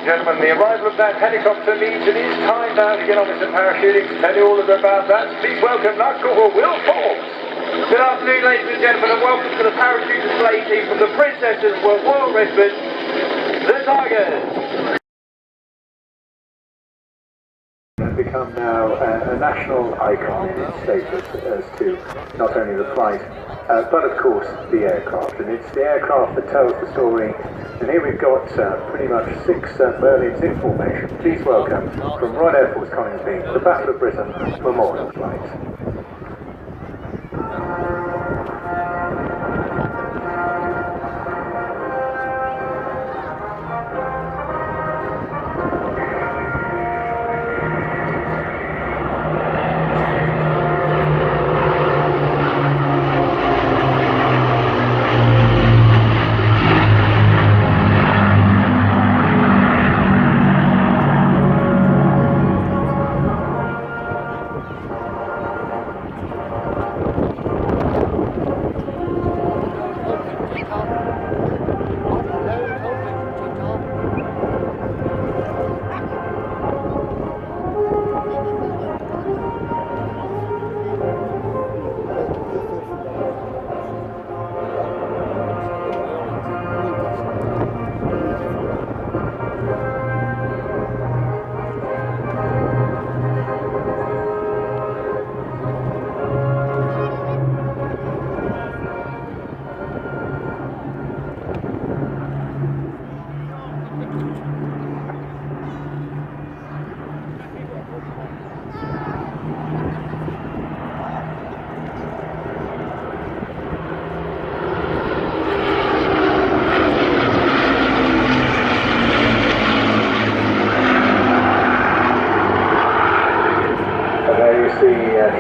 gentlemen, the arrival of that helicopter means it is time now to get on with some parachuting. To tell you all about that, please welcome Life Corporal Will Forbes. Good afternoon, ladies and gentlemen, and welcome to the parachute display team from the Princesses Royal Redford, the Tigers. Become now a national icon in its status as to not only the flight but of course the aircraft, and it's the aircraft that tells the story. And here we've got pretty much 6 Merlins in formation. Please welcome from Royal Air Force Coningsby the Battle of Britain Memorial Flight.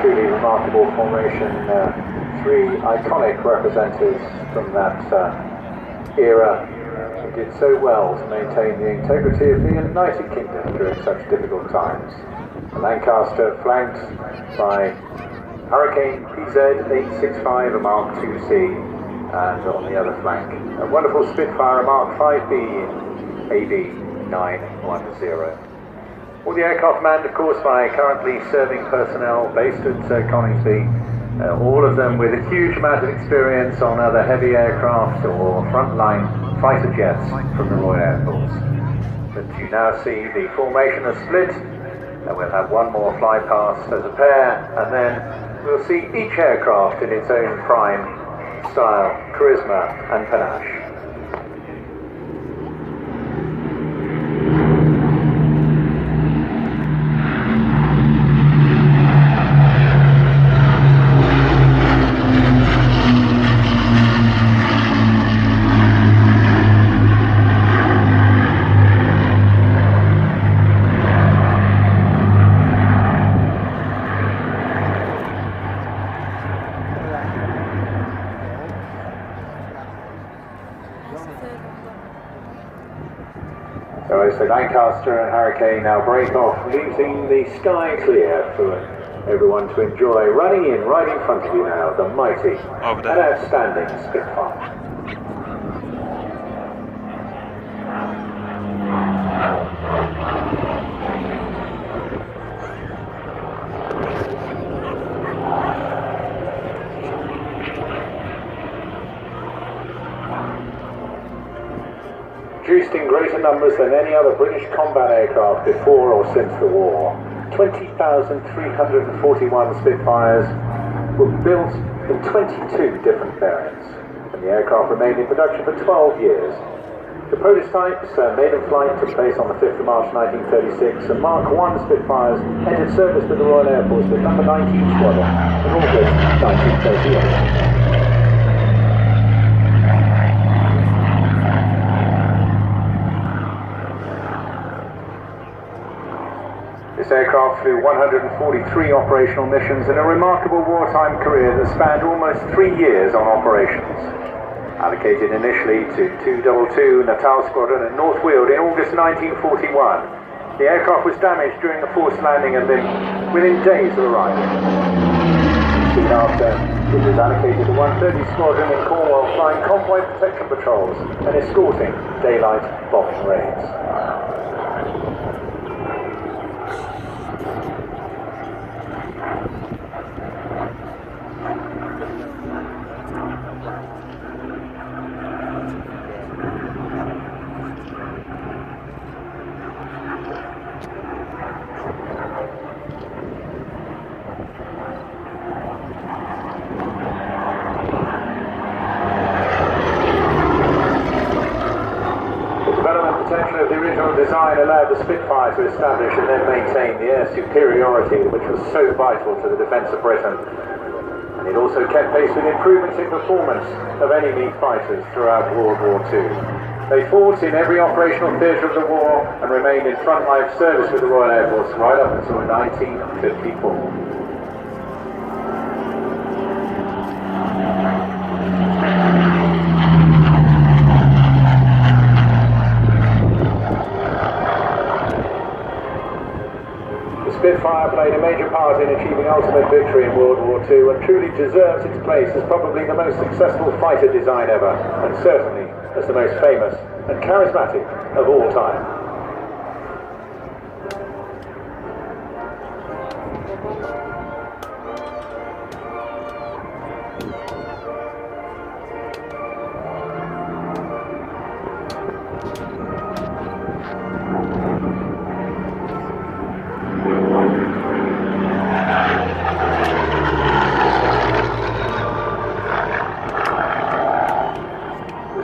Truly remarkable formation, 3 iconic representatives from that era who did so well to maintain the integrity of the United Kingdom during such difficult times. The Lancaster flanked by Hurricane PZ-865, a Mark 2C, and on the other flank a wonderful Spitfire, a Mark 5B AB910. All the aircraft manned, of course, by currently serving personnel based at Coningsby, all of them with a huge amount of experience on other heavy aircraft or frontline fighter jets from the Royal Air Force. But you now see the formation of split, and we'll have one more fly past as a pair, and then we'll see each aircraft in its own prime style, charisma and panache. So as the Lancaster and Hurricane now break off, leaving the sky clear for everyone to enjoy. Running in right in front of you now, the mighty and outstanding Spitfire. Produced in greater numbers than any other British combat aircraft before or since the war. 20,341 Spitfires were built in 22 different variants, and the aircraft remained in production for 12 years. The prototypes maiden flight took place on the 5th of March 1936, and Mark I Spitfires entered service with the Royal Air Force with number 19 Squadron in August 1938. This aircraft flew 143 operational missions in a remarkable wartime career that spanned almost 3 years on operations. Allocated initially to 222 Natal Squadron at North Weald in August 1941, the aircraft was damaged during a forced landing at Lympne within days of arrival. Soon after, it was allocated to 130 Squadron in Cornwall, flying convoy protection patrols and escorting daylight bombing raids. design allowed the Spitfire to establish and then maintain the air superiority which was so vital to the defence of Britain. And it also kept pace with improvements in performance of enemy fighters throughout World War II. They fought in every operational theatre of the war and remained in frontline service with the Royal Air Force right up until 1954. Spitfire played a major part in achieving ultimate victory in World War II and truly deserves its place as probably the most successful fighter design ever, and certainly as the most famous and charismatic of all time.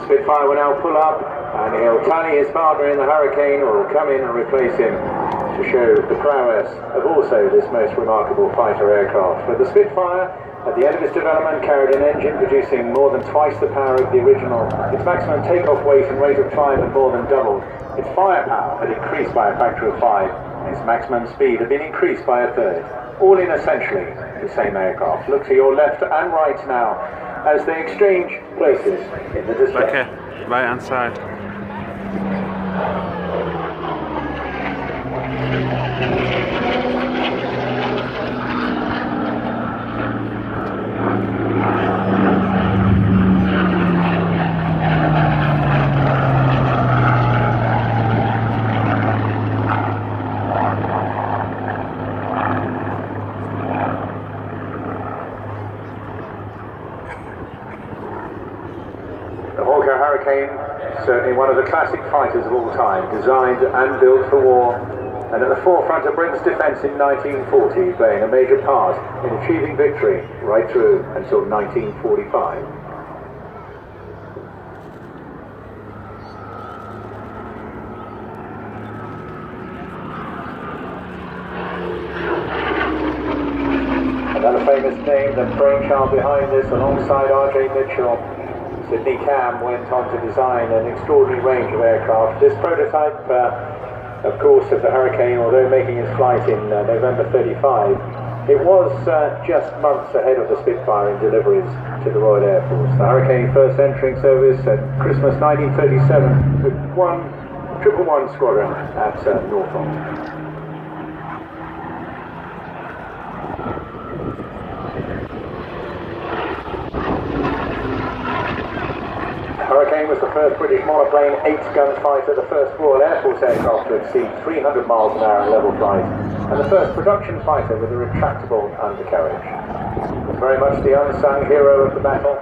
Spitfire will now pull up and he'll tally his partner in the Hurricane, or will come in and replace him to show the prowess of also this most remarkable fighter aircraft. But the Spitfire, at the end of its development, carried an engine producing more than twice the power of the original. Its maximum takeoff weight and rate of climb had more than doubled. Its firepower had increased by a factor of 5, and its maximum speed had been increased by a third. All in essentially the same aircraft. Look to your left and right now as they exchange places in the display. Okay, right hand side. Hurricane, certainly one of the classic fighters of all time, designed and built for war, and at the forefront of Britain's defence in 1940, playing a major part in achieving victory right through until 1945. Another famous name, the brainchild behind this, alongside R.J. Mitchell, Sidney Cam, went on to design an extraordinary range of aircraft. This prototype, of course, of the Hurricane, although making its flight in November 35, it was just months ahead of the Spitfire in deliveries to the Royal Air Force. The Hurricane first entering service at Christmas 1937 with 111 Squadron at Norfolk. Hurricane was the first British monoplane 8-gun fighter, the first Royal Air Force aircraft to exceed 300 miles an hour in level flight, and the first production fighter with a retractable undercarriage. It was very much the unsung hero of the battle.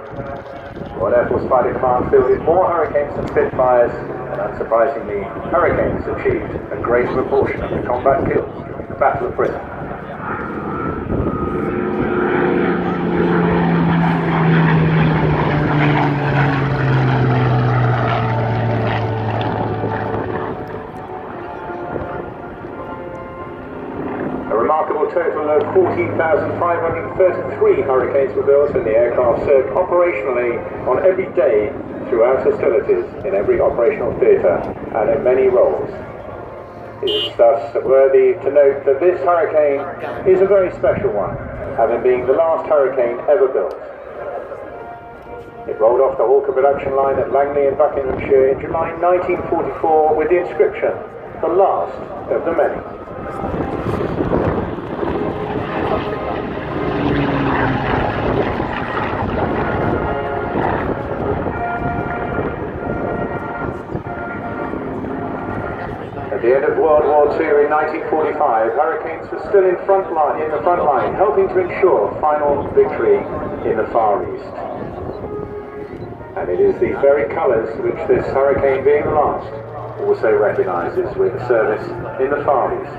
Royal Air Force Fighter Command fielded more Hurricanes than Spitfires, and unsurprisingly, Hurricanes achieved a great proportion of the combat kills during the Battle of Britain. A total of 14,533 Hurricanes were built, and the aircraft served operationally on every day throughout hostilities in every operational theatre and in many roles. It is thus worthy to note that this Hurricane is a very special one, having been the last Hurricane ever built. It rolled off the Hawker production line at Langley in Buckinghamshire in July 1944 with the inscription, "The last of the many." At the end of World War II in 1945, Hurricanes were still in the front line, helping to ensure final victory in the Far East. And it is these very colours which this Hurricane, being the last, also recognises with service in the Far East.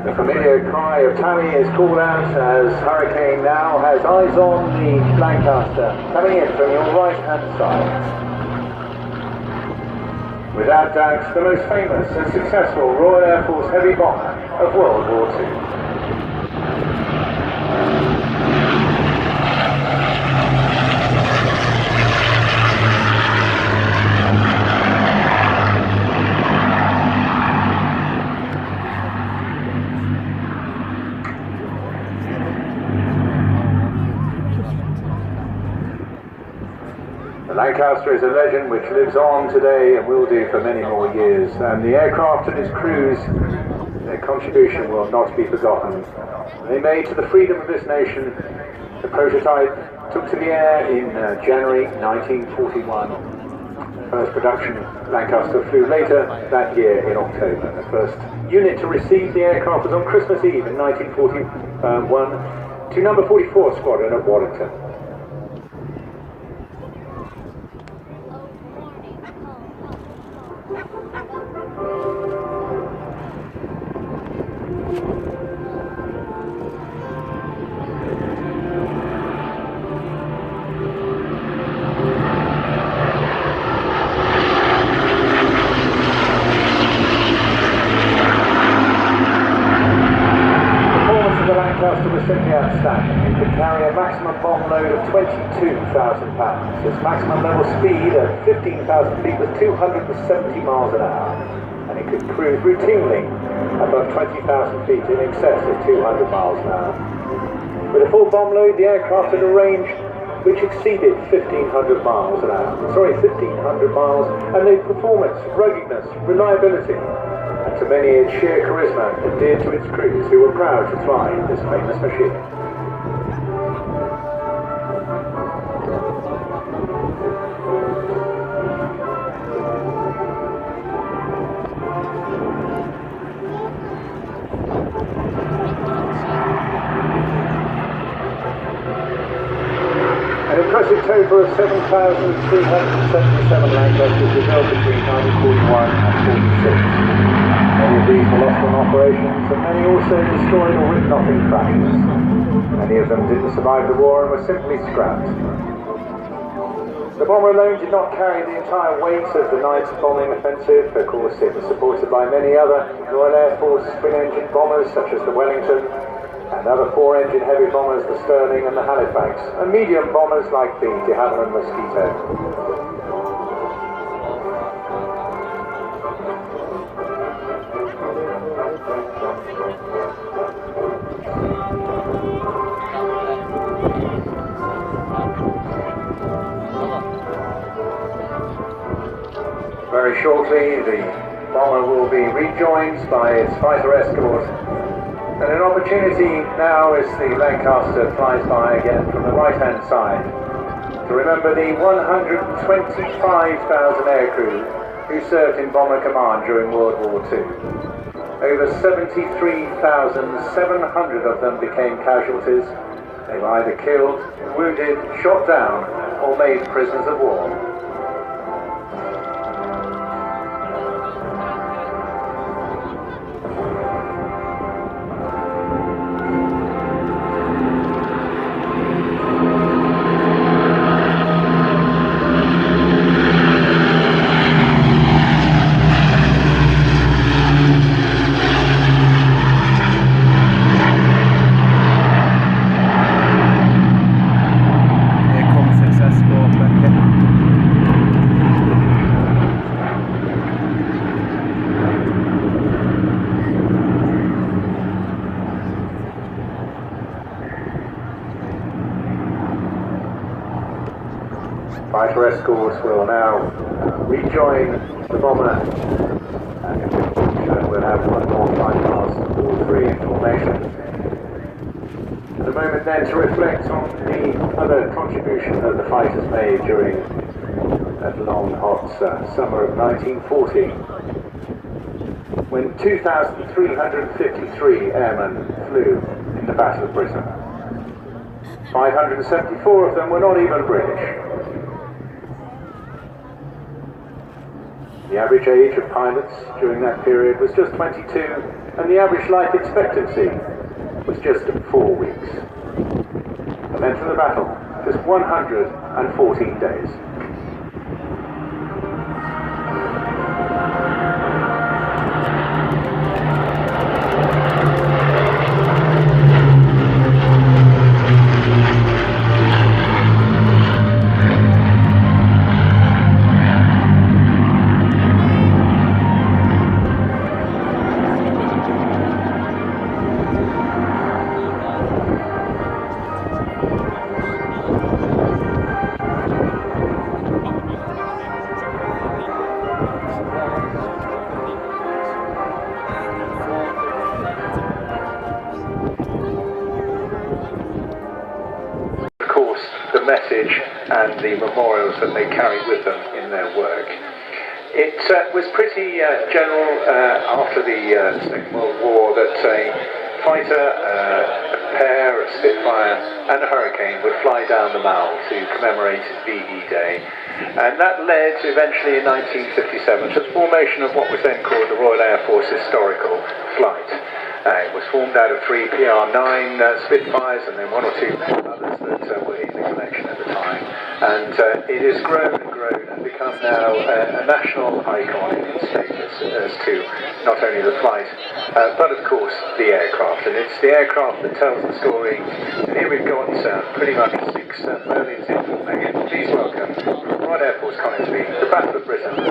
The familiar cry of Tammy is called out as Hurricane now has eyes on the Lancaster, coming in from your right-hand side. Without doubt, the most famous and successful Royal Air Force heavy bomber of World War II. The Lancaster is a legend which lives on today and will do for many more years, and the aircraft and its crews, their contribution will not be forgotten. They made to the freedom of this nation. The prototype took to the air in January 1941. First production Lancaster flew later that year in October. The first unit to receive the aircraft was on Christmas Eve in 1941 to number 44 Squadron at Waddington. Lancaster was simply outstanding. It could carry a maximum bomb load of 22,000 pounds. Its maximum level speed at 15,000 feet was 270 miles an hour, and it could cruise routinely above 20,000 feet in excess of 200 miles an hour. With a full bomb load, the aircraft had a range which exceeded 1,500 miles an hour. 1,500 miles, and the performance, ruggedness, reliability, and to many its sheer charisma endeared to its crews who were proud to fly this famous machine. An impressive total of 7,377 Lancasters were built between 1941 and 46. Many of these were lost on operations, and many also destroyed or written off in crashes. Many of them didn't survive the war and were simply scrapped. The bomber alone did not carry the entire weight of the night's bombing offensive. Of course, it was supported by many other Royal Air Force twin-engine bombers such as the Wellington, and other four-engine heavy bombers, the Sterling and the Halifax, and medium bombers like the de Havilland Mosquito. Very shortly, the bomber will be rejoined by its fighter escort, and an opportunity now as the Lancaster flies by again from the right-hand side to remember the 125,000 aircrew who served in Bomber Command during World War II. Over 73,700 of them became casualties. They were either killed, wounded, shot down, or made prisoners of war. Fighter escorts will now rejoin the bomber, and we'll have one more flight past all three in formation. At the moment then to reflect on the other contribution that the fighters made during that long hot summer of 1940, when 2,353 airmen flew in the Battle of Britain. 574 of them were not even British. The average age of pilots during that period was just 22, and the average life expectancy was just 4 weeks. The length of the battle, just 114 days. The message and the memorials that they carry with them in their work. It was pretty general after the Second World War that a fighter, a pair, a Spitfire and a Hurricane would fly down the Mall to commemorate VE Day, and that led eventually in 1957 to the formation of what was then called the Royal Air Force Historical Flight. It was formed out of 3 PR-9 Spitfires and then 1 or 2 others that were in the collection at the time. And it has grown and grown and become now a national icon in its status as to not only the flight, but of course the aircraft. And it's the aircraft that tells the story. And here we've got pretty much 6 Merlins in formation. Please welcome from Royal Air Force Coningsby, the Battle of Britain.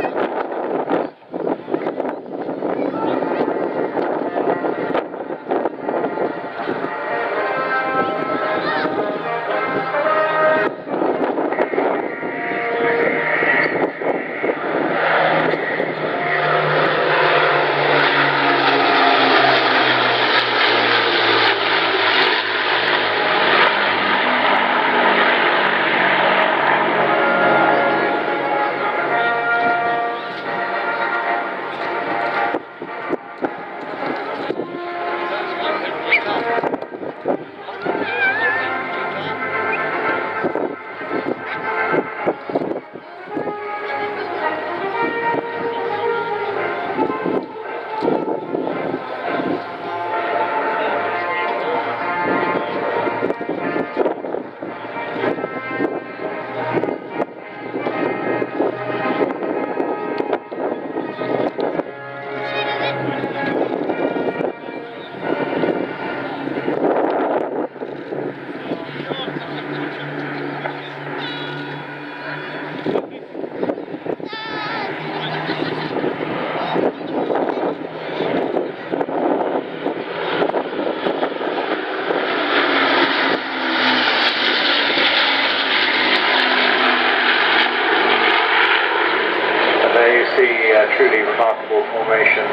Truly remarkable formation,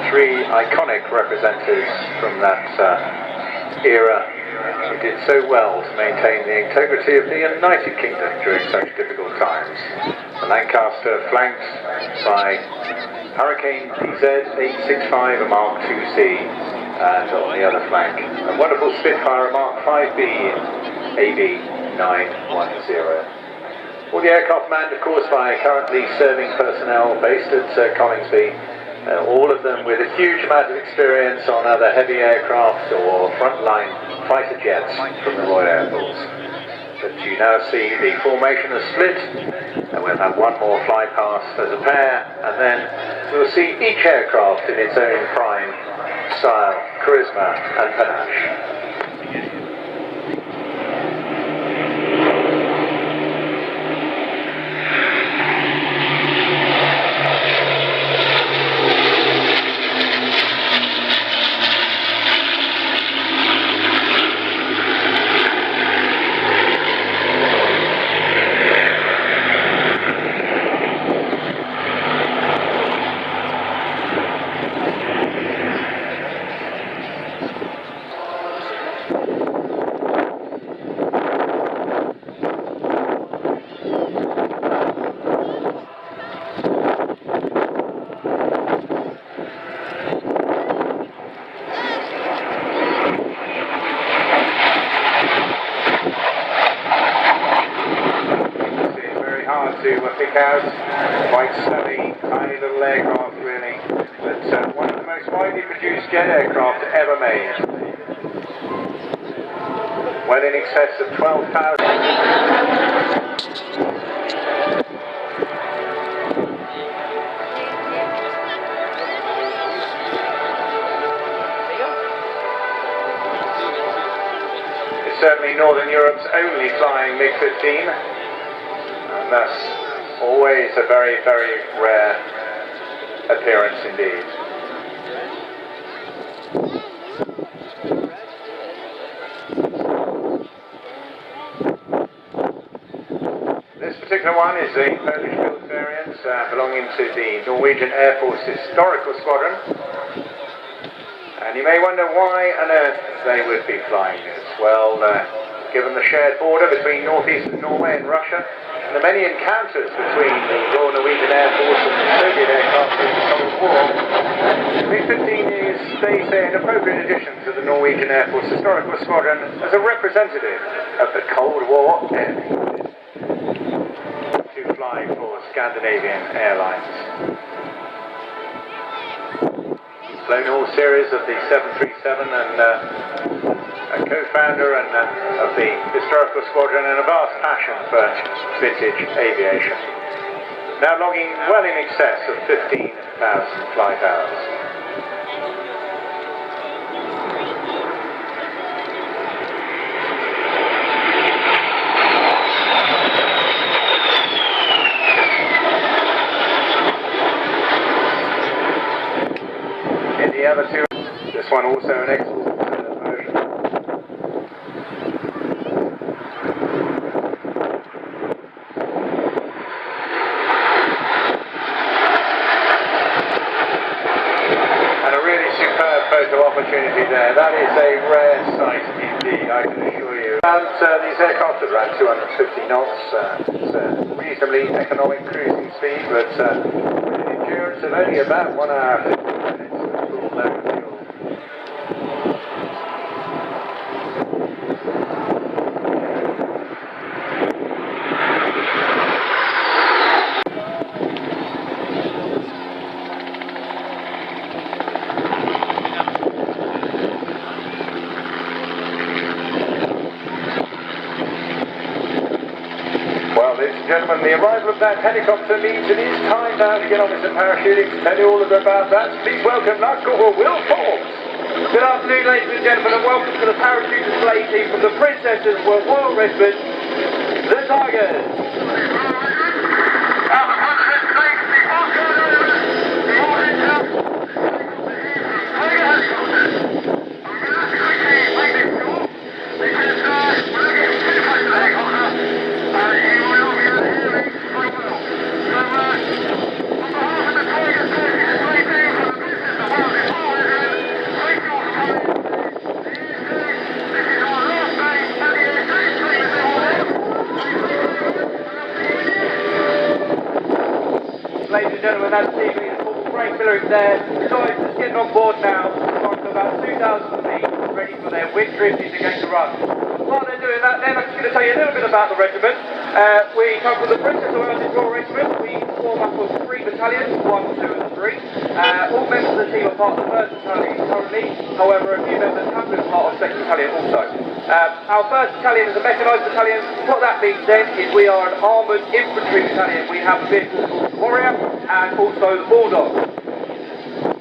3 iconic representatives from that era who did so well to maintain the integrity of the United Kingdom during such difficult times. The Lancaster flanked by Hurricane PZ-865, a Mark IIC, and on the other flank a wonderful Spitfire, a Mark 5B AB910. All the aircraft manned, of course, by currently serving personnel based at Coningsby, all of them with a huge amount of experience on other heavy aircraft or frontline fighter jets from the Royal Air Force. But you now see the formation has split, and we'll have one more fly past as a pair, and then we'll see each aircraft in its own prime style, charisma and panache. To pick out, quite stunning, tiny little aircraft really, but one of the most widely produced jet aircraft ever made. Well in excess of 12,000. It's certainly Northern Europe's only flying MiG-15, and thus always a very, very rare appearance indeed. This particular one is the Polish-built variant belonging to the Norwegian Air Force Historical Squadron. And you may wonder why on earth they would be flying this. Well, given the shared border between northeastern Norway and Russia, and the many encounters between the Royal Norwegian Air Force and the Soviet aircraft during the Cold War, MiG-15 is, they say, an appropriate addition to the Norwegian Air Force Historical Squadron as a representative of the Cold War Air Force to fly for Scandinavian Airlines. Flown all series of the 737 and a co-founder of the Historical Squadron and a vast passion for vintage aviation. Now logging well in excess of 15,000 flight hours. In the other two, this one also an export version. And a really superb photo opportunity there. That is a rare sight indeed, I can assure you. And these aircraft are around 250 knots. It's a reasonably economic cruising speed, but with an endurance of only about 1 hour 15 minutes. Well, ladies and gentlemen, the arrival of that helicopter means it is time now to get on with some parachuting. To tell you all about that, please welcome Lance Corporal Will Forbes. Good afternoon, ladies and gentlemen, and welcome to the parachute display team from the Princesses Royal Regiment, the Tigers. Ladies and gentlemen, that's TV, the Corporal Frank Miller is there. The guys just getting on board now, climbing to about 2,000 feet, ready for their wind drift is going to run. While they're doing that, then I'm just going to tell you a little bit about the regiment. We come from the Princess Royal Regiment. We form up of 3 battalions, 1, 2 and 3. All members of the team are part of the 1st Battalion currently, however a few members have been part of 2nd Battalion also. Our 1st Battalion is a mechanised battalion. What that means then is we are an armoured infantry battalion. We have a vehicle called the Warrior and also the Bulldog.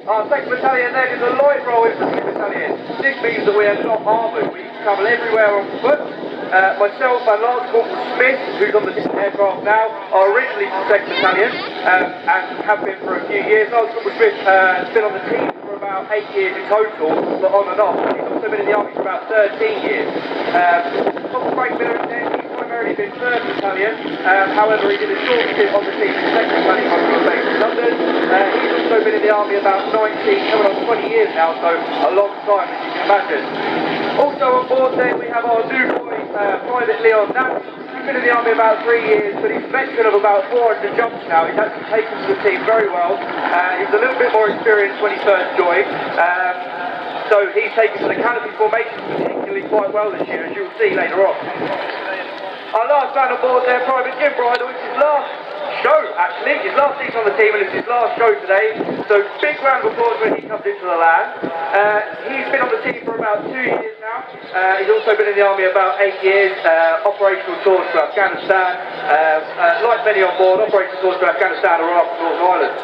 Our 2nd Battalion then is a light role infantry battalion. This means that we are not armoured. We travel everywhere on foot. Myself and Lance Corporal Smith, who's on the aircraft now, are originally from 2nd Battalion and have been for a few years. Lance Corporal Smith has been on the team for about 8 years in total, but on and off. He's also been in the Army for about 13 years. Corporal Frank Miller is there. He's primarily been 3rd Battalion, however he did a short stint on the team in 2nd Battalion based in London. He's also been in the Army about 19, coming on 20 years now, so a long time as you can imagine. Also on board then we have our new boy, Private Leon Nash. He's been in the Army about 3 years, but he's a veteran of about 400 jumps now. He's actually taken to the team very well. He was a little bit more experienced when he first joined. So he's taken to the canopy formation particularly quite well this year, as you'll see later on. Our last man on board there, Private Jim Bridle, which is last show, actually. His last season on the team, and it's his last show today. So big round of applause when he comes into the land. He's been on the team for about 2 years now. He's also been in the army about 8 years. Operational tours to Afghanistan. Like many on board, operational tours to Afghanistan, Iraq, and Northern Ireland.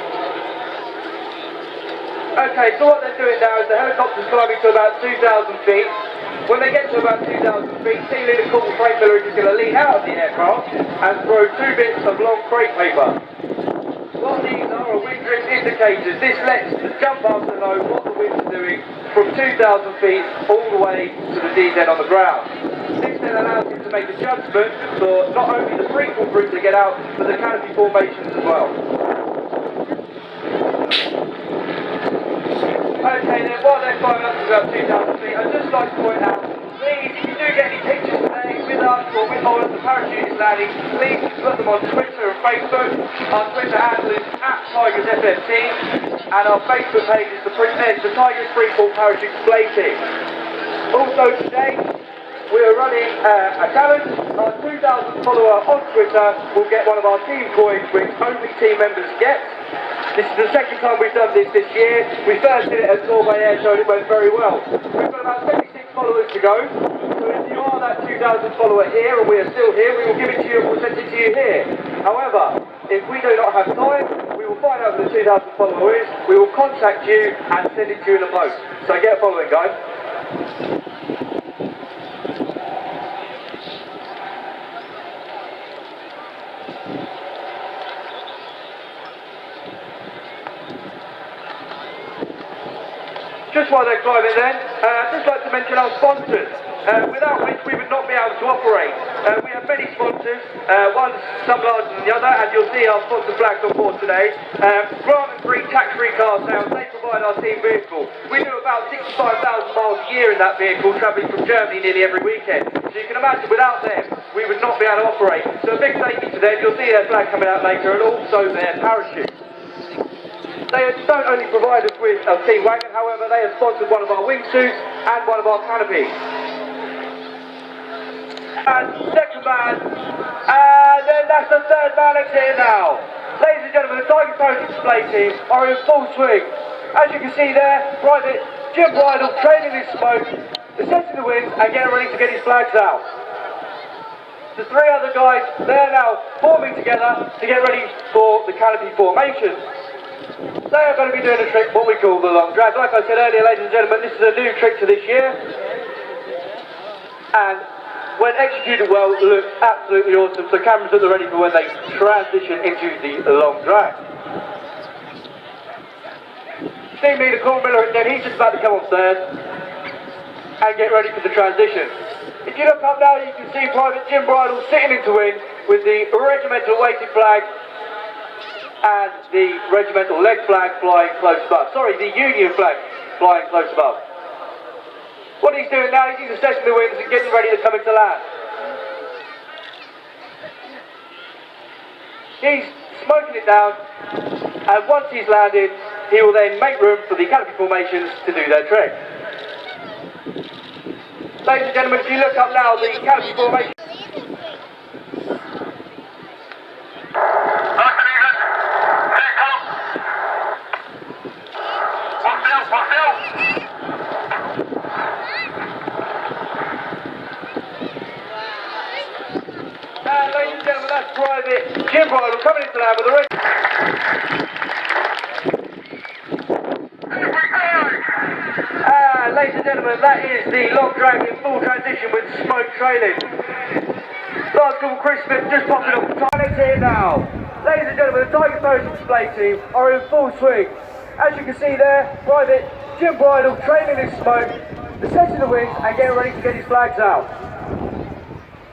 Okay, so what they're doing now is the helicopter's climbing to about 2,000 feet. When they get to about 2,000 feet, team leader Corporal Freight Miller is going to lean out of the aircraft and throw 2 bits of long crate paper. What these are wind drift indicators. This lets the jump master know what the wind's doing from 2,000 feet all the way to the DZ on the ground. This then allows him to make a judgment for not only the frequent route to get out, but the canopy formations as well. Okay then, while they're climbing up to about 2,000 feet, I'd just like to point out, please, if you do get any pictures today with us or with the parachutist landing, please put them on Twitter and Facebook. Our Twitter handle is @TigersFFT, and our Facebook page is the Tigers Freefall Parachute Display Team. Also today, we are running a challenge. Our 2,000 follower on Twitter will get one of our team coins, which only team members get. This is the second time we've done this year. We first did it at Southport Air Show and it went very well. We've got about 76 followers to go. So if you are that 2,000 follower here and we are still here, we will give it to you and we'll send it to you here. However, if we do not have time, we will find out who the 2,000 follower is, we will contact you and send it to you in a post. So get following, guys. Just while they're climbing then, I'd just like to mention our sponsors, without which we would not be able to operate. We have many sponsors, one some larger than the other, and you'll see our sponsor flags on board today. Grant and Green tax-free car sales, they provide our team vehicle. We do about 65,000 miles a year in that vehicle, travelling from Germany nearly every weekend. So you can imagine without them, we would not be able to operate. So a big thank you to them. You'll see their flag coming out later, and also their parachute. They don't only provide us with a team wagon, however, they have sponsored one of our wingsuits and one of our canopies. And second man, and then that's the third man exiting now. Ladies and gentlemen, the Tiger Parachute Display Team are in full swing. As you can see there, Private Jim Bridle trailing his smoke, assessing the winds and getting ready to get his flags out. The 3 other guys, they're now forming together to get ready for the canopy formation. They are going to be doing a trick, what we call the long drag. Like I said earlier, ladies and gentlemen, this is a new trick to this year. And when executed well, it looks absolutely awesome. So cameras at the ready for when they transition into the long drag. Team leader Corporal Miller, then he's just about to come on third and get ready for the transition. If you look up now, you can see Private Jim Bridle sitting into wind with the regimental weighted flag and the regimental leg flag flying close above. Sorry, the Union flag flying close above. What he's doing now is he's assessing the winds and getting ready to come into land. He's smoking it down, and once he's landed, he will then make room for the canopy formations to do their trick. Ladies and gentlemen, if you look up now, the canopy formation. Ladies and gentlemen, that's Private Jim Bridle coming into land with the red. Ladies and gentlemen, that is the long drag in full transition with smoke trailing. Last call, Chris Smith just popping off the toilets here now. Ladies and gentlemen, the Tiger Parachute Display Team are in full swing. As you can see there, Private Jim Bridle trailing his smoke, assessing the winds and getting ready to get his flags out.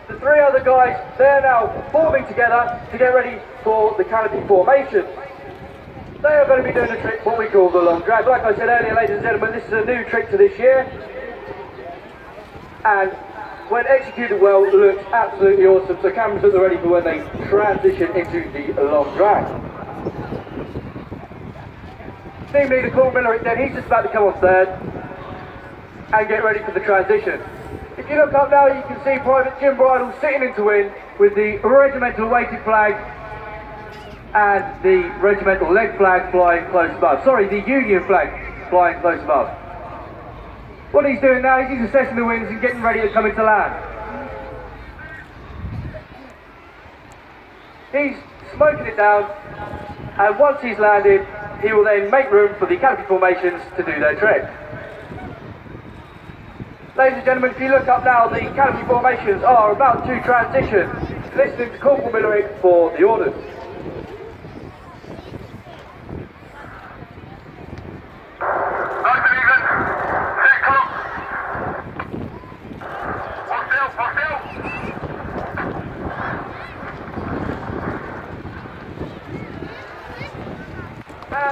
The 3 other guys, they're now forming together to get ready for the canopy formation. They are going to be doing a trick, what we call the long drag. Like I said earlier, ladies and gentlemen, this is a new trick to this year. And when executed well, it looks absolutely awesome. So cameras at the ready for when they transition into the long drag. Team leader Corporal Miller, then he's just about to come on third and get ready for the transition. If you look up now, you can see Private Jim Bridle sitting into wind with the regimental weighted flag and the regimental leg flag flying close above. Sorry, the Union flag flying close above. What he's doing now is he's assessing the winds and getting ready to come into land. He's smoking it down, and once he's landed, he will then make room for the canopy formations to do their trick. Ladies and gentlemen, if you look up now, the canopy formations are about to transition. Listening to Corporal Millerick for the orders.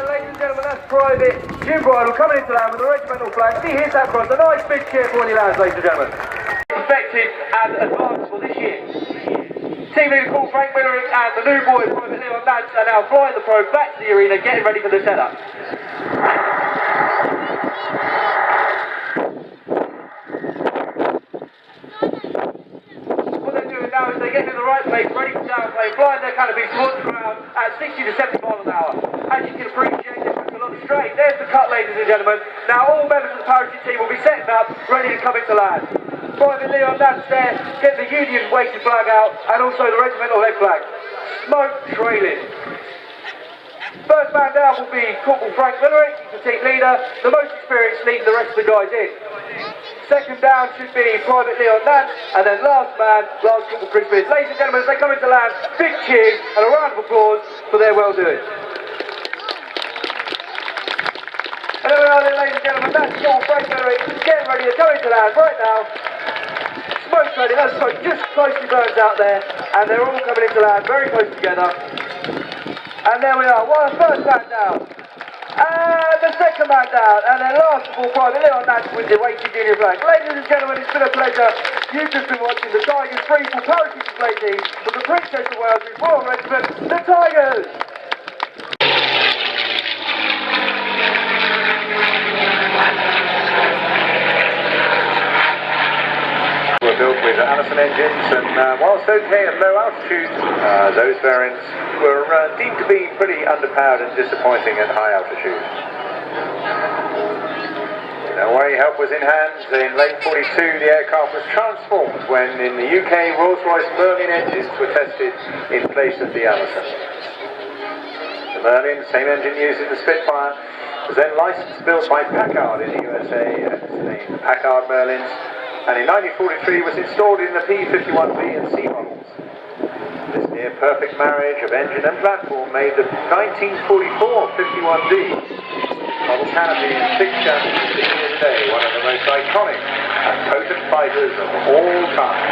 Ladies and gentlemen, that's Private Jim Bridle coming into land with the regimental flag. See, here's that front. A nice big cheer for when he lands, ladies and gentlemen. Effective and advanced for this year. Team leader called Frank Millerick and the new boys, Private Leon Nance, are now flying the probe back to the arena, getting ready for the setup. What they're doing now is they're getting in the right place, ready for downplane, flying their canopies towards the ground at 60 to 70 miles an hour. As you can appreciate, they're putting a lot of strain. There's the cut, ladies and gentlemen. Now all members of the parachute team will be setting up, ready to come into land. Private Leon Nance there, getting the Union weighted flag out, and also the regimental leg flag. Smoke trailing. First man down will be Corporal Frank Millerick, he's the team leader, the most experienced, leading the rest of the guys in. Second down should be Private Leon Nance, and then last man, Lance Corporal Chris Spears. Ladies and gentlemen, as they come into land, big cheers and a round of applause for their well-doing. And there we are then, ladies and gentlemen, that's Corporal Frank Millerick getting ready to go into land right now. Smoke trailing, that smoke just closely burns out there, and they're all coming into land very close together. And there we are, one first man down, and the second man down, and then last of all, Private Leon Nance with the weighted Union flag. Ladies and gentlemen, it's been a pleasure. You've just been watching the Tigers free-fall parachute display team from the Princess of Wales Royal Regiment, the Tigers. Were built with Allison engines, and whilst okay at low altitude, those variants were deemed to be pretty underpowered and disappointing at high altitude. No way, help was in hand. In late 42, the aircraft was transformed when in the UK, Rolls-Royce Merlin engines were tested in place of the Allison. The Merlin, same engine used in the Spitfire, was then licensed built by Packard in the USA, and it's named the Packard Merlins, and in 1943 was installed in the P-51B and C models. This near-perfect marriage of engine and platform made the 1944 51D model canopy and six guns seen here today, one of the most iconic and potent fighters of all time.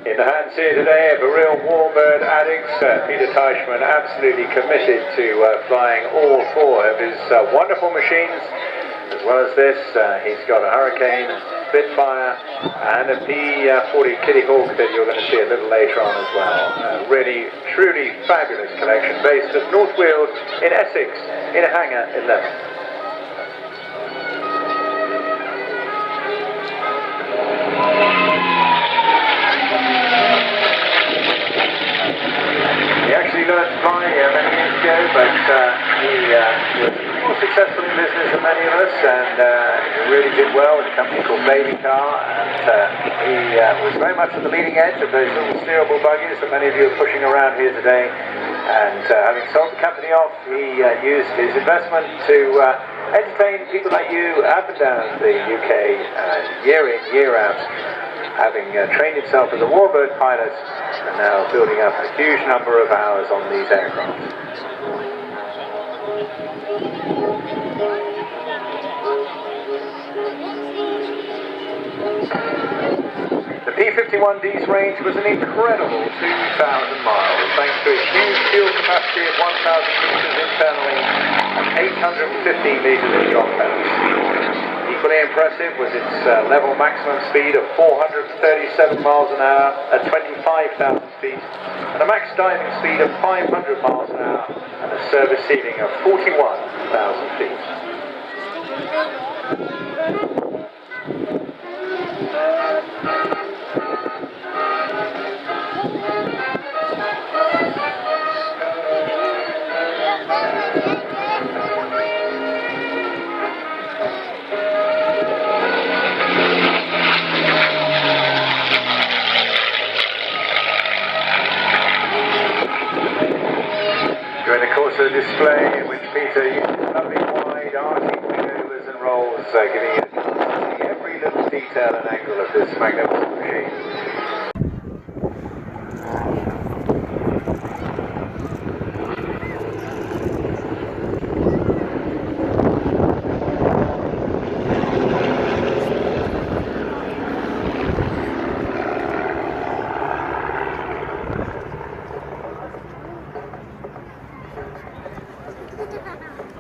In the hands here today of a real warbird addict, Peter Teichmann, absolutely committed to flying all four of his wonderful machines. As well as this, he's got a Hurricane, Spitfire, and a P-40 Kitty Hawk that you're going to see a little later on as well. Really, truly fabulous collection based at North Weald in Essex, in a hangar 11. He actually learned to fly many years ago, but he was more successful in business than many of us, and he really did well with a company called Baby Car, and he was very much at the leading edge of those little steerable buggies that many of you are pushing around here today. And having sold the company off, he used his investment to entertain people like you up and down the UK year in, year out, having trained himself as a warbird pilot and now building up a huge number of hours on these aircraft. The P-51D's range was an incredible 2,000 miles, thanks to its huge fuel capacity of 1,000 litres internally and 815 litres in the compounds. He equally impressive was its level maximum speed of 437 miles an hour at 25,000 feet, and a max diving speed of 500 miles an hour, and a service ceiling of 41,000 feet. During the course of the display, in which Peter uses lovely wide arcing maneuvers and rolls, giving you a chance to see every little detail and angle of this magnificent machine.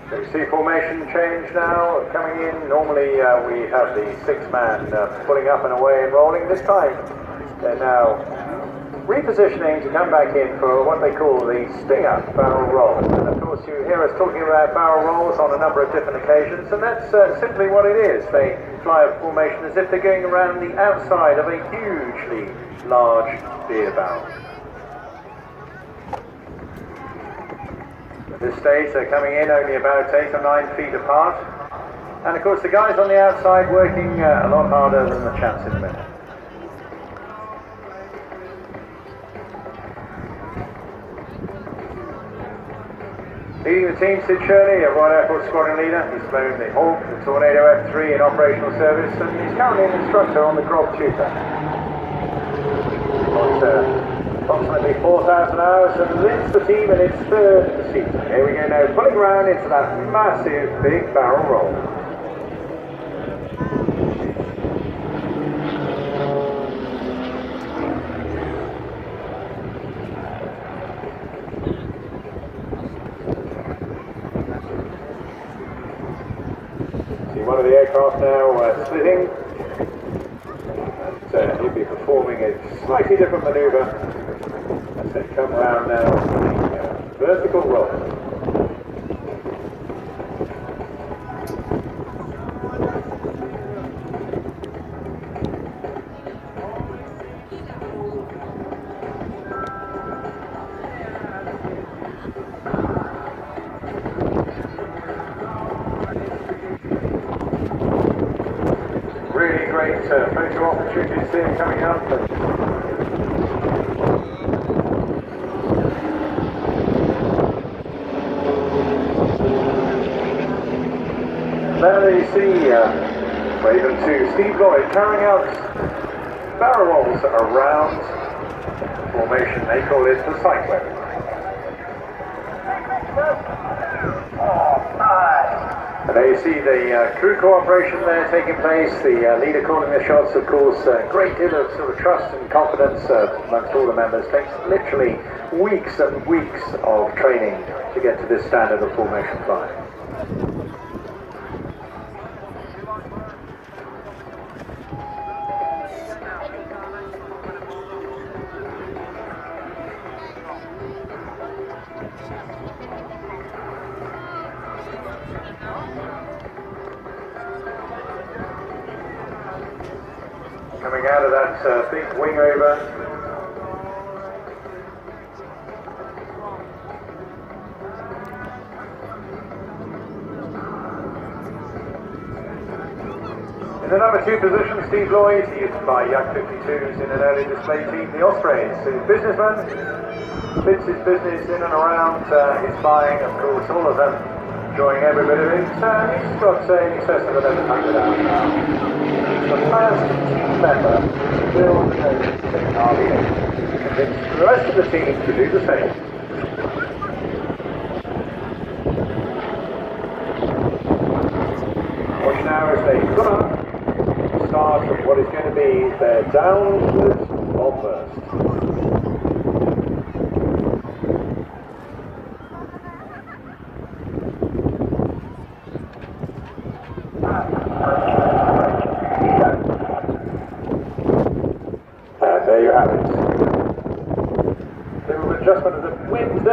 So you see formation change now coming in. Normally we have the six-man pulling up and away and rolling. This time they're now repositioning to come back in for what they call the stinger barrel roll. And of course you hear us talking about barrel rolls on a number of different occasions, and that's simply what it is. They fly a formation as if they're going around the outside of a hugely large beer barrel. At this stage they're coming in only about 8 or 9 feet apart, and of course the guys on the outside working a lot harder than the chaps in the middle. Leading the team, Sid Shirley, a Royal Air Force Squadron leader. He's flown the Hawk, the Tornado F3 in operational service, and he's currently an instructor on the Grog Tutor. Approximately 4,000 hours, and leads the team in its third season. Here we go now, pulling around into that massive big barrel roll. See one of the aircraft now slitting, and he'll be performing a slightly different manoeuvre as they come round now to the vertical roll. Really great photo opportunities here coming up. There you see Raven 2, Steve Lloyd carrying out barrel rolls around the formation. They call it the cyclone. And there you see the crew cooperation there taking place, the leader calling the shots, of course, a great deal of sort of trust and confidence amongst all the members. It takes literally weeks and weeks of training to get to this standard of formation flying. Coming out of that big wing over. In the number 2 position, Steve Lloyd, he is by Yak 52s in an early display team, the Ospreys. So he's a businessman, fits his business in and around his flying, of course, all of them enjoying every bit of it. He's got in excess of 1,100 hours now. The first team member to build an RV-8, convince the rest of the team to do the same. Watch now as they come up, start of what is going to be their downward bomb burst.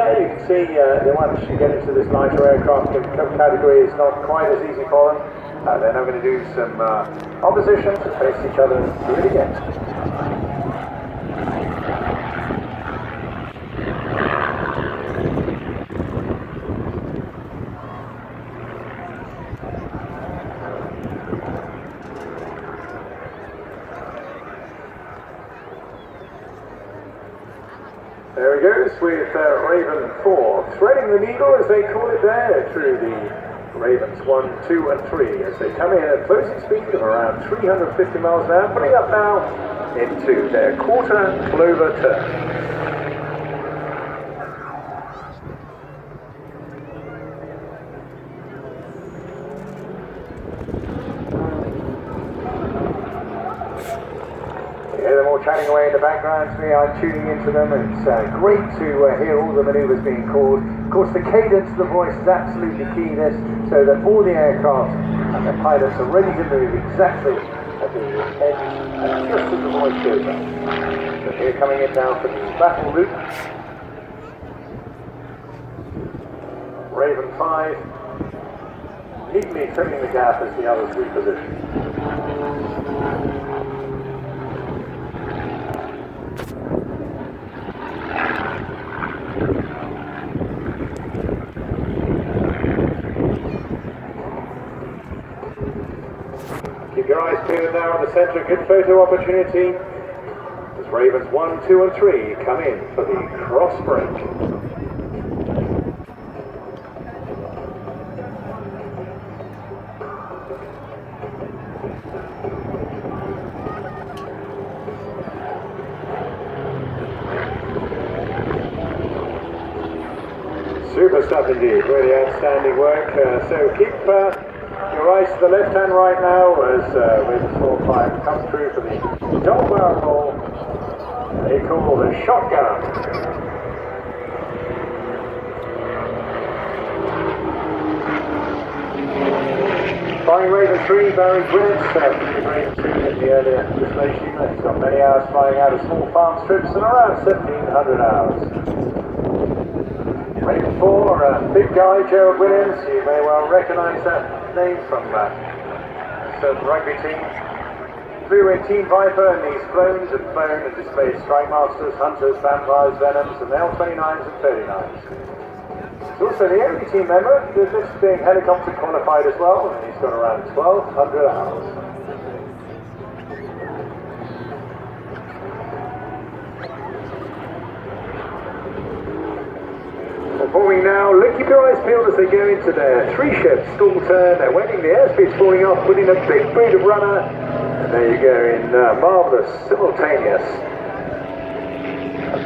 You can see once you get into this lighter aircraft category, it's not quite as easy for them. They're now going to do some opposition to face each other and do it again. There he goes with Raven 4, threading the needle as they call it there through the Ravens 1, 2 and 3 as they come in at closing speed of around 350 miles an hour, putting up now into their quarter clover turn. Chatting away in the background to me, I'm tuning into them, and it's great to hear all the manoeuvres being called. Of course, the cadence of the voice is absolutely key in this, so that all the aircraft and the pilots are ready to move exactly at the edge and just as the voice goes up. So here coming in now for the battle loop. Raven 5 neatly trimming the gap as the others reposition. Keep your eyes peeled now on the centre, good photo opportunity as Ravens 1, 2 and 3 come in for the cross break. Super stuff indeed, really outstanding work. So keep your eyes to the left hand right now as Ravens 4 5 come through for the double barrel roll they call the shotgun. Flying Raven 3, Barry Grant, Raven 2 in the earlier display sheet. He's got many hours flying out of small farm strips and around 1,700 hours. Raven 4, big guy, Gerald Williams. You may well recognise that name from certain rugby team. Flew in Team Viper, and he's flown and displayed Strike Masters, Hunters, Vampires, Venoms, and L-29s and 39s. He's also the only team member that's being helicopter qualified as well, and he's got around 1,200 hours. Performing now, keep your eyes peeled as they go into their three-ship stall turn. They're waiting, the airspeed's falling off, putting a big boot of runner. And there you go in marvellous, simultaneous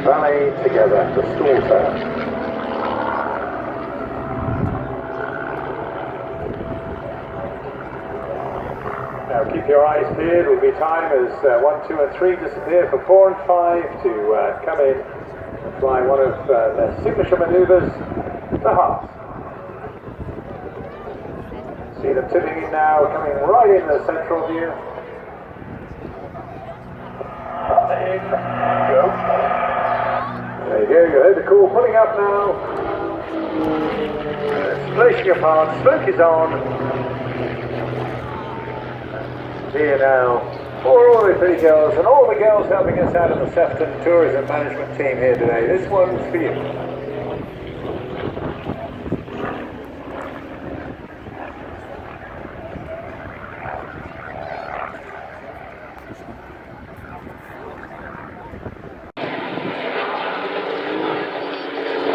ballet together, the stall turn. Now keep your eyes peeled, will be time as 1, 2 and 3 disappear for 4 and 5 to come in. Flying one of their signature manoeuvres, the half. See them tipping in now, coming right in the central view. Up in, go. There you go, you heard the call, pulling up now. Splashing apart, smoke is on. Here now. For all the pretty girls and all the girls helping us out of the Southport Tourism Management team here today. This one's for you.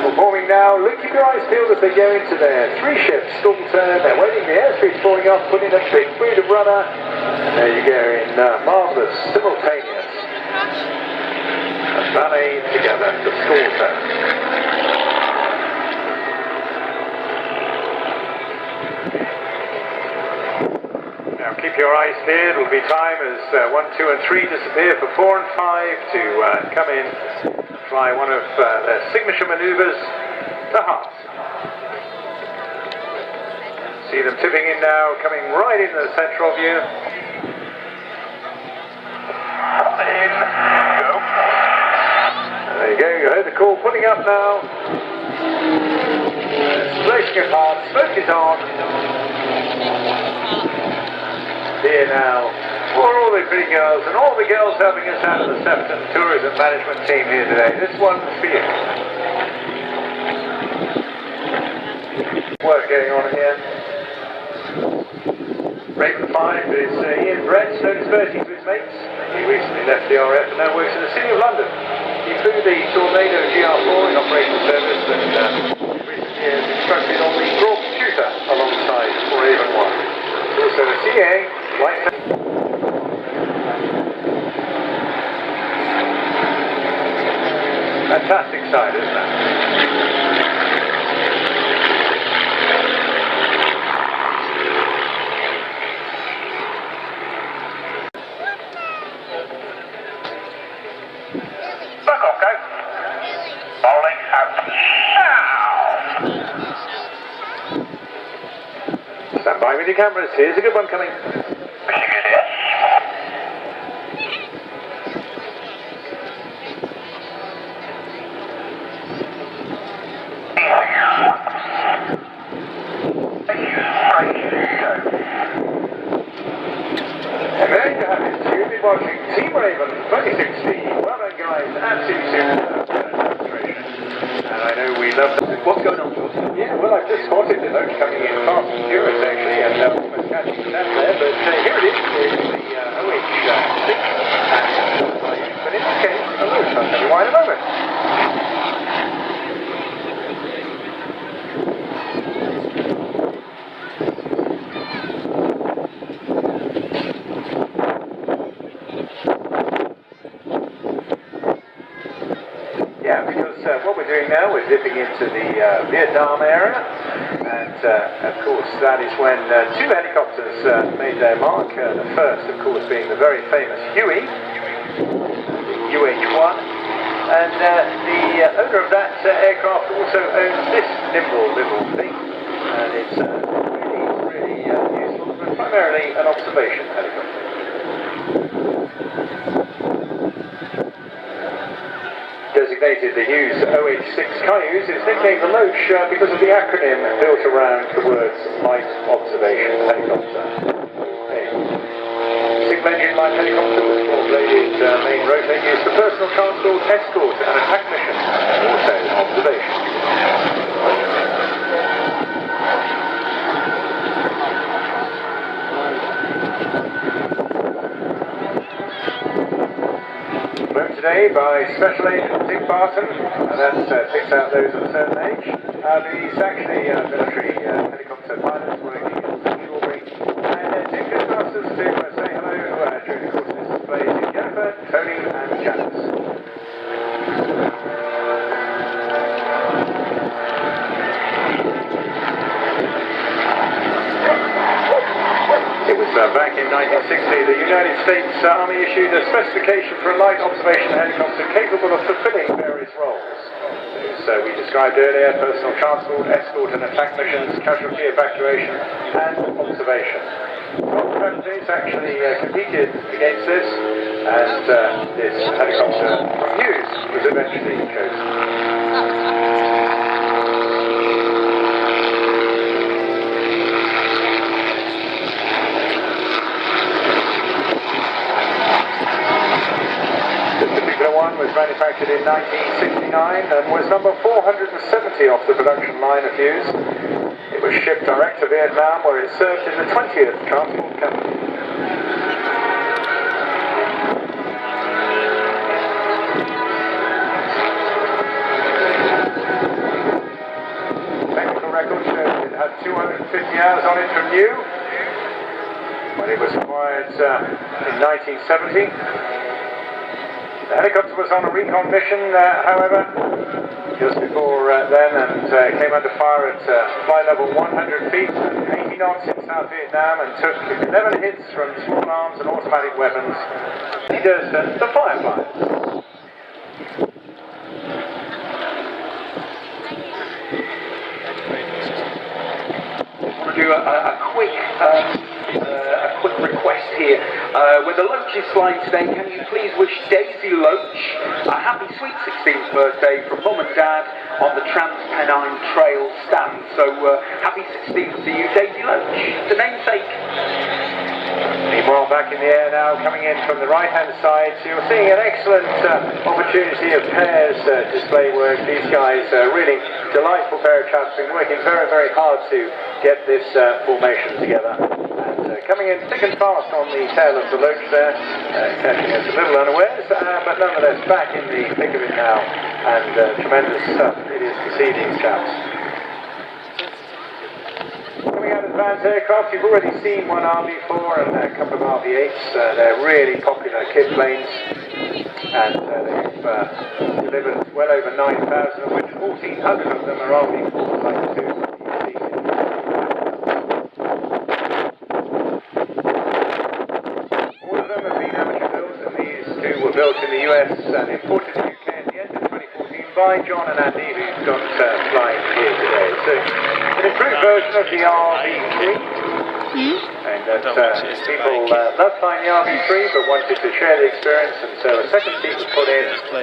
Performing now, keep your eyes peeled as they go into their three-ship stall turn. They're waiting, the airspeed's falling off, putting a big boot of runner. There you go in marvellous, simultaneous ballet together, the stall turn. Now keep your eyes peeled, will be time as 1, 2 and 3 disappear for 4 and 5 to come in, fly one of their signature manoeuvres, the half. See them tipping in now, coming right into the central view. Up in, go. There you go, you heard the call, putting up now. Racing it hard, smoke is on. Here now, for all the pretty girls and all the girls helping us out of the Southport Tourism Management team here today. This one's for you. Work going on here. Raven 5 is Ian Brett, known as Bertie to his mates. He recently left the RF and now works in the City of London. He flew the Tornado GR4 in operational service and in recent years instructed on the Broad Computer alongside for Raven 1. Also a CA, like fantastic side, isn't it? Stand by with your cameras. Here's a good one coming. And there you have it. You've been watching Team Raven 2016. Well done, guys. Absolutely superb demonstration. And I know we love that. What's going on, George? Yeah, well, I've just spotted the note coming in fast and furious, actually, and almost catching the net there. But here it is. It's the OH6. But in this case, I'll tell you why in a moment. Yeah, because what we're doing now, we're dipping into the Vietnam area, and of course that is when two helicopters made their mark. The first, of course, being the very famous Huey, the UH-1, and the owner of that aircraft also owns this nimble little thing, and it's really useful, but primarily an observation helicopter. Designated the Hughes OH-6 Cayuse, it's nicknamed the Loach because of the acronym built around the words Light Observation Helicopter. Single engine light helicopter with four-bladed main rotor used for personal transport, escort and attack missions, and also observation. Today by Special Agent Dick Barton, and that picks out those of a certain age. He's actually a military helicopter pilot working in Strawberry. And Dick has asked us to say hello during the course of this display to Jennifer, Tony and Janice. It was back in 1960 the United States Army issued a specification for a light observation helicopter capable of fulfilling various roles. So we described earlier personal transport, escort and attack missions, casualty evacuation and observation. 12 companies actually competed against this, and this helicopter from Hughes was eventually chosen. Was manufactured in 1969 and was number 470 off the production line of Hughes. It was shipped direct to Vietnam, where it served in the 20th Transport Company. Technical records show it had 250 hours on it from new when it was acquired in 1970. The helicopter was on a recon mission, however, just before then, and came under fire at flight level 100 feet, 80 knots in South Vietnam, and took 11 hits from small arms and automatic weapons. He does the Fireflies. I want to do a quick quick request here. When the Loach is flying today, can you please wish Daisy Loach a happy sweet 16th birthday from Mum and Dad on the Trans-Pennine Trail stand. So happy 16th to you, Daisy Loach, the namesake. Meanwhile, back in the air now, coming in from the right-hand side, so you're seeing an excellent opportunity of pairs display work. These guys are really delightful pair of chaps, been working very, very hard to get this formation together. And coming in thick and fast on the tail of the Loach there, catching us a little unawares, but nonetheless back in the thick of it now, and tremendous stuff it is to see these chaps. Coming out of advanced aircraft, you've already seen one RV4 and a couple of RV8s. They're really popular kit planes, and they've delivered well over 9,000, of which 1,400 of them are RV4s like the two you see. All of them have been amateur builds, and these two were built in the US and imported to the UK at the end of 2014 by John and Andy, who've got flying here today. So, an improved version of the RV3. And people love flying the RV3 but wanted to share the experience, and so a second seat was put in. The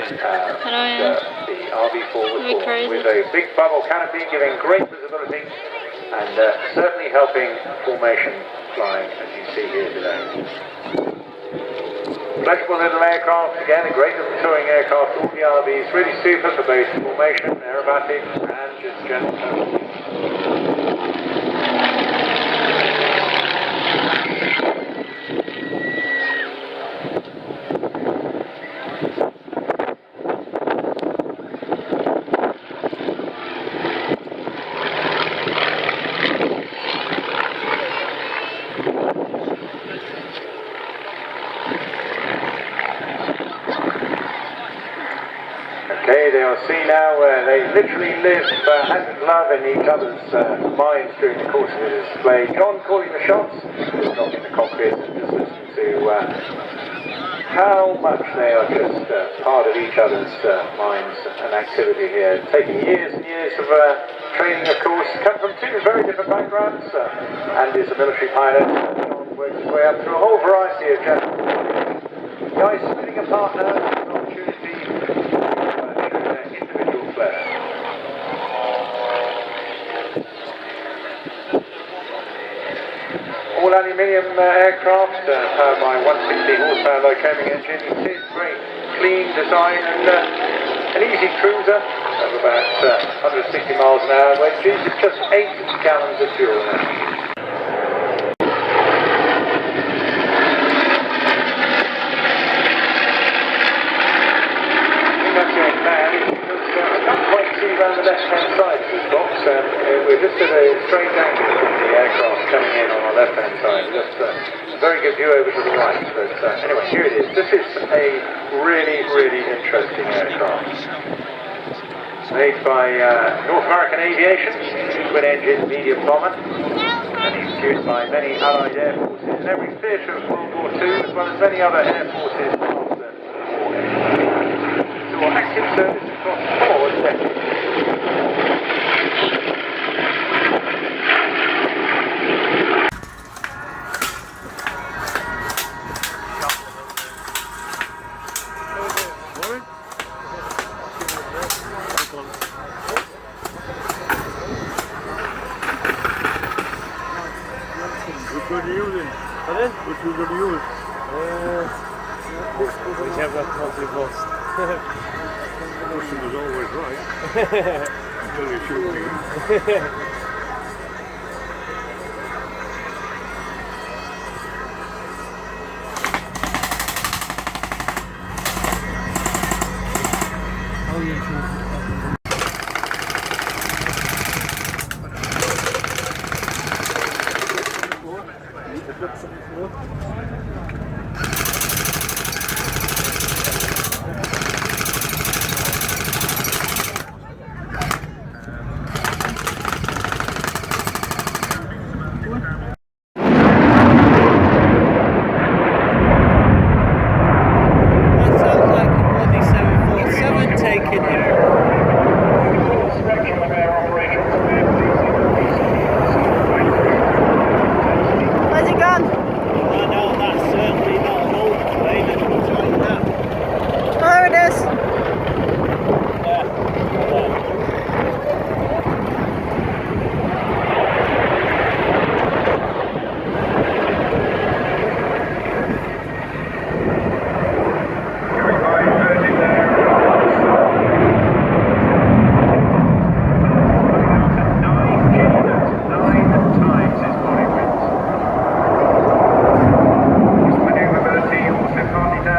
RV4 was born with a big bubble canopy giving great visibility and certainly helping formation flying, as you see here today. Flexible little aircraft, again a great little touring aircraft. All the RVs really super for base formation, aerobatics and just general turning. Okay, they'll see now where they literally live hand in glove in each other's minds during the course of the display. John calling the shots, not in the cockpit, and just listen to how much they are just part of each other's minds and activity here. Taking years and years of training, of course, come from two very different backgrounds. Andy is a military pilot, John works his way up through a whole variety of general. Guys splitting apart now, an opportunity individual flair. All aluminium aircraft, powered by 160 horsepower Lycoming engine. You see it's very clean design and an easy cruiser of about 160 miles an hour, which uses just 8 gallons of fuel now. Around the left-hand side of this box, we're just at a strange angle from the aircraft coming in on our left-hand side. Just a very good view over to the right, but anyway, here it is. This is a really, really interesting aircraft. Made by North American Aviation, twin-engine medium bomber, and he's used by many Allied air forces in every theatre of World War II, as well as many other air forces after the war. So active service across 4 decades. Which one are you using? Pardon? Which one are you using? Whichever comes in first. Russian was always right. Until you shoot me.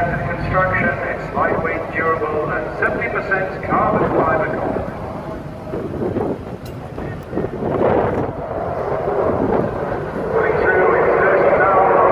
method construction. It's lightweight, durable, and 70% carbon fiber content. Putting through its 30,000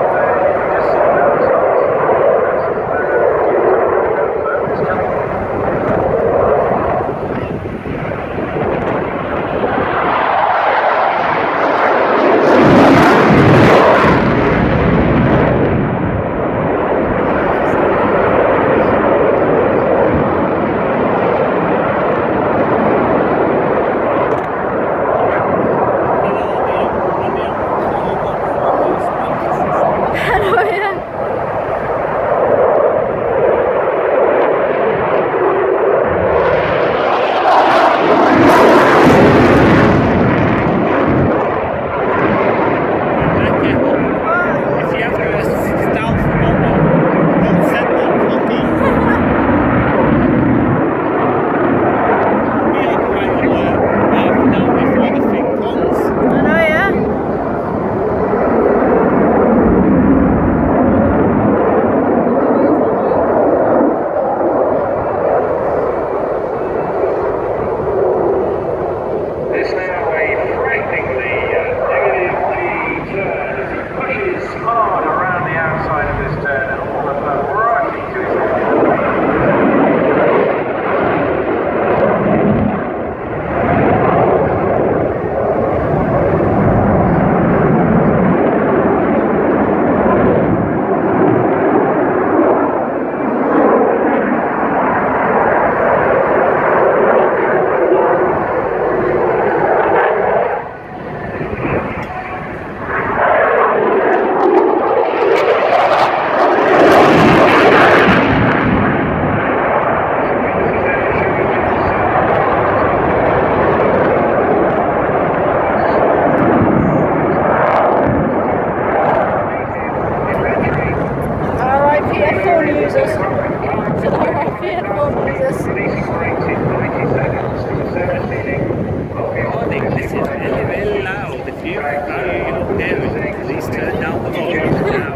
This is really, really loud. If you hear it, please turn down the volume now.